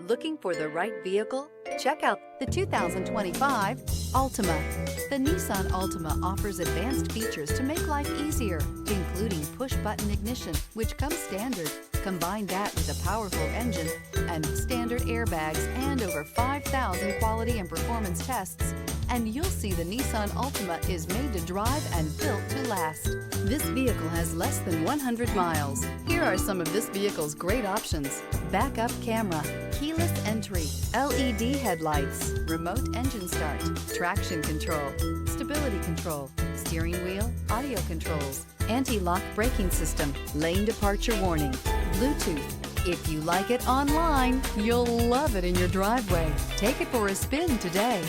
Looking for the right vehicle? Check out the 2025 Altima. The Nissan Altima offers advanced features to make life easier, including push-button ignition, which comes standard. Combine that with a powerful engine and standard airbags and over 5,000 quality and performance tests, and you'll see the Nissan Altima is made to drive and built to last. This vehicle has less than 100 miles. Here are some of this vehicle's great options: backup camera, keyless entry, LED headlights, remote engine start, traction control, stability control, steering wheel audio controls, anti-lock braking system, lane departure warning, Bluetooth. If you like it online, you'll love it in your driveway. Take it for a spin today.